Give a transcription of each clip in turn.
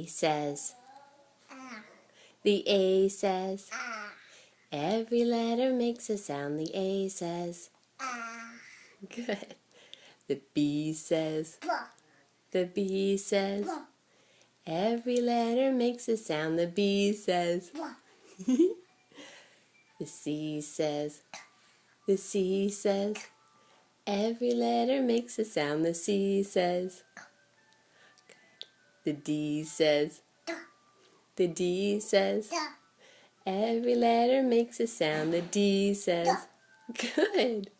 says. The A says. Every letter makes a sound. The A says. Good. The B says. The B says. Every letter makes a sound. The B says. The C says. The C says. Every letter makes a sound. The C says. The D says. The D says. Every letter makes a sound. The D says. Good.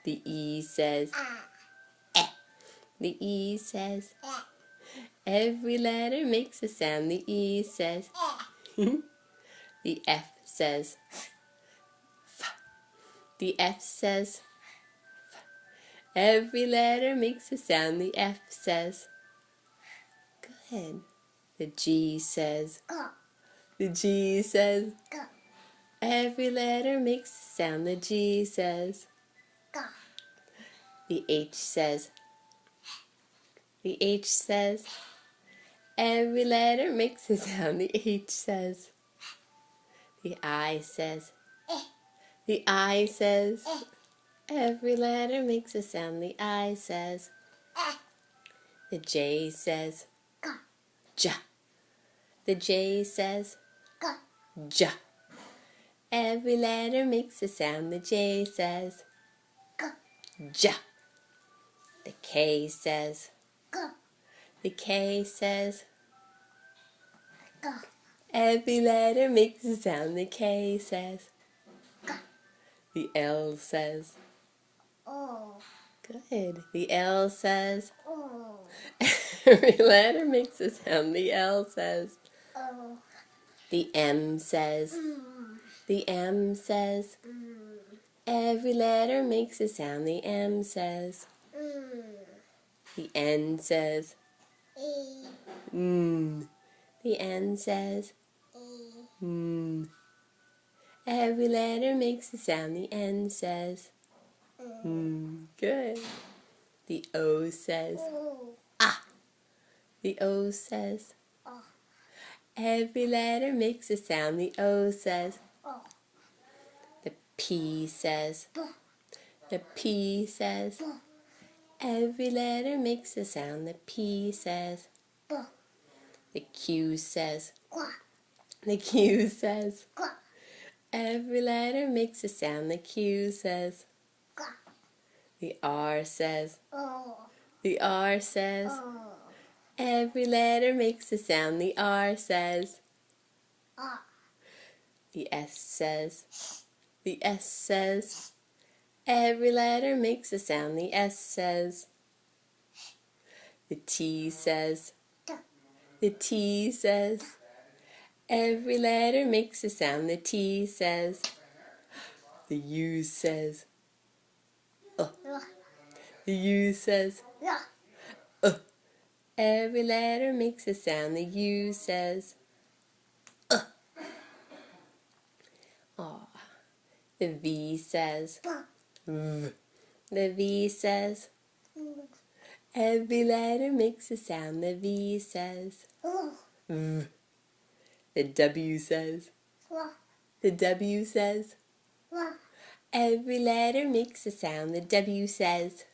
The E says. Eh. The E says. Every letter makes a sound. The E says. The F says. F. The F says. F. Every letter makes a sound. The F says. Good. The G says. The G says. Every letter makes a sound. The G says. The H says. The H says. Every letter makes a sound. The H says. The I says. The I says. Every letter makes a sound. The I says. The J says. Ja. The J says. Ja. Every letter makes a sound. The J says. Ja. The K says. The K says. Every letter makes a sound. The K says. The L says. Good. The L says. Every letter makes a sound. The L says. The M says. The M says. Every letter makes a sound. The M says. The N says. The N says. Every letter makes a sound. The N says. Good. The O says. Ah. The O says. Every letter makes a sound. The O says. The P says. The P says. Every letter makes a sound. The P says. The Q says. The Q says. Every letter makes a sound. The Q says. The R says. The R says. Every letter makes a sound. The R says. The S says. The S says. Every letter makes a sound. The S says. The T says. The T says. Every letter makes a sound. The T says. The U says. The U says. Every letter makes a sound. The U says. The V says. The V says. Every letter makes a sound. The V says. The W says. The W says. Every letter makes a sound. The W says.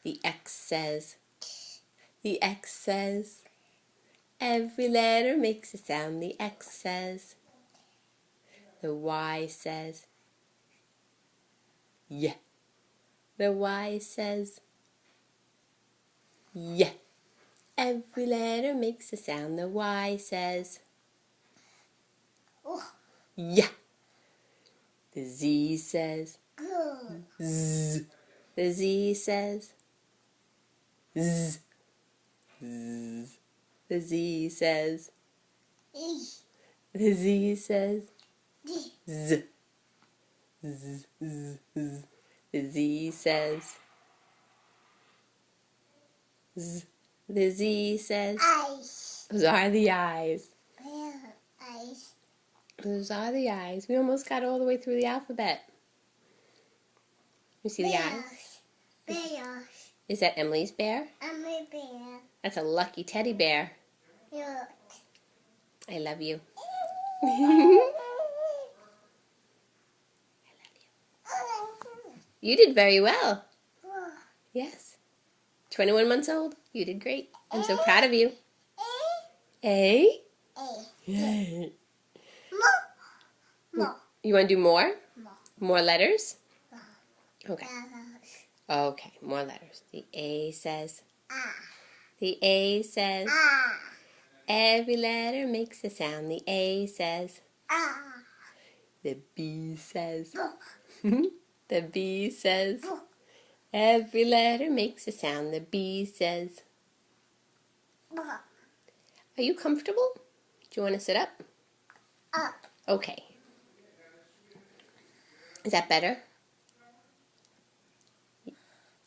The X says. The X says. Every letter makes a sound. The X says. The Y says. Yeah. The Y says. Yeah. Every letter makes a sound. The Y says. Yeah. The Z says. Z. The Z says. Z. Z. The Z says. The Z says. Z. Z. Z. Z. The Z says. Z. The Z says. Eyes. Those are the eyes. Eyes. Those are the eyes. We almost got all the way through the alphabet. You see the eyes? Bears. Is that Emily's bear? I'm a bear. That's a lucky teddy bear. Look. I love you. You did very well. Yes. 21 months old. You did great. I'm so proud of you. A? Yay. More. You want to do more? More. More letters? Okay. Okay, more letters. The A says. The A says. Every letter makes a sound. The A says. The B says. The B says. Every letter makes a sound. The B says. Are you comfortable? Do you want to sit up? Up. Okay. Is that better?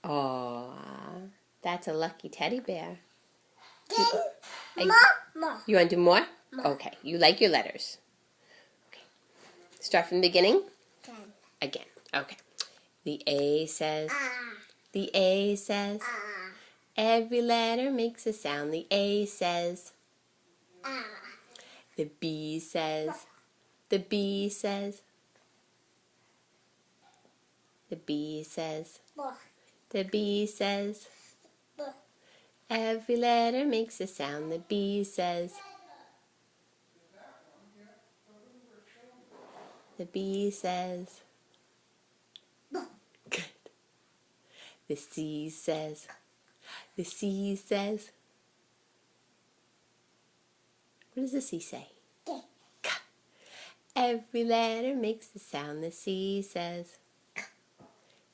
Aw, that's a lucky teddy bear. More. You want to do more? More. Okay, you like your letters. Okay. Start from the beginning? Again. Okay. The A says. The A says. Every letter makes a sound. The A says. The B says. The B says. The B says. The B says. Every letter makes a sound. The B says. The B says. Good. The C says. The C says. What does the C say? K. Every letter makes a sound. The C says.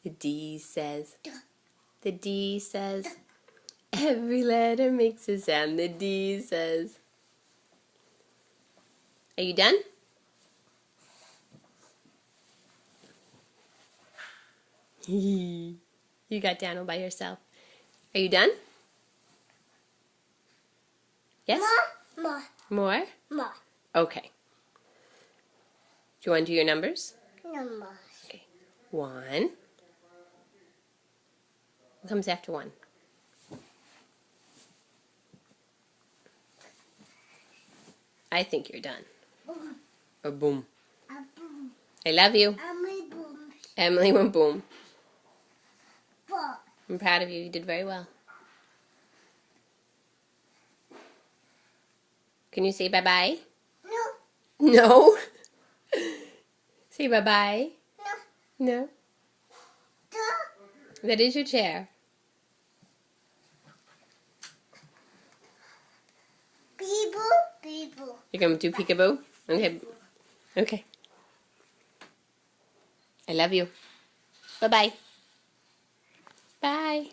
The D says. The D says. Every letter makes a sound. The D says. Are you done? You got down all by yourself. Are you done? Yes? More. More? More. Okay. Do you want to do your numbers? Numbers. Okay. 1. What comes after 1? I think you're done. Or boom. Boom. I love you. Boom. Emily went boom. Four. I'm proud of you. You did very well. Can you say bye-bye? No. No? Say bye-bye. No. No? That is your chair. People. You're going to do peekaboo? Okay. Okay. I love you. Bye-bye. Bye.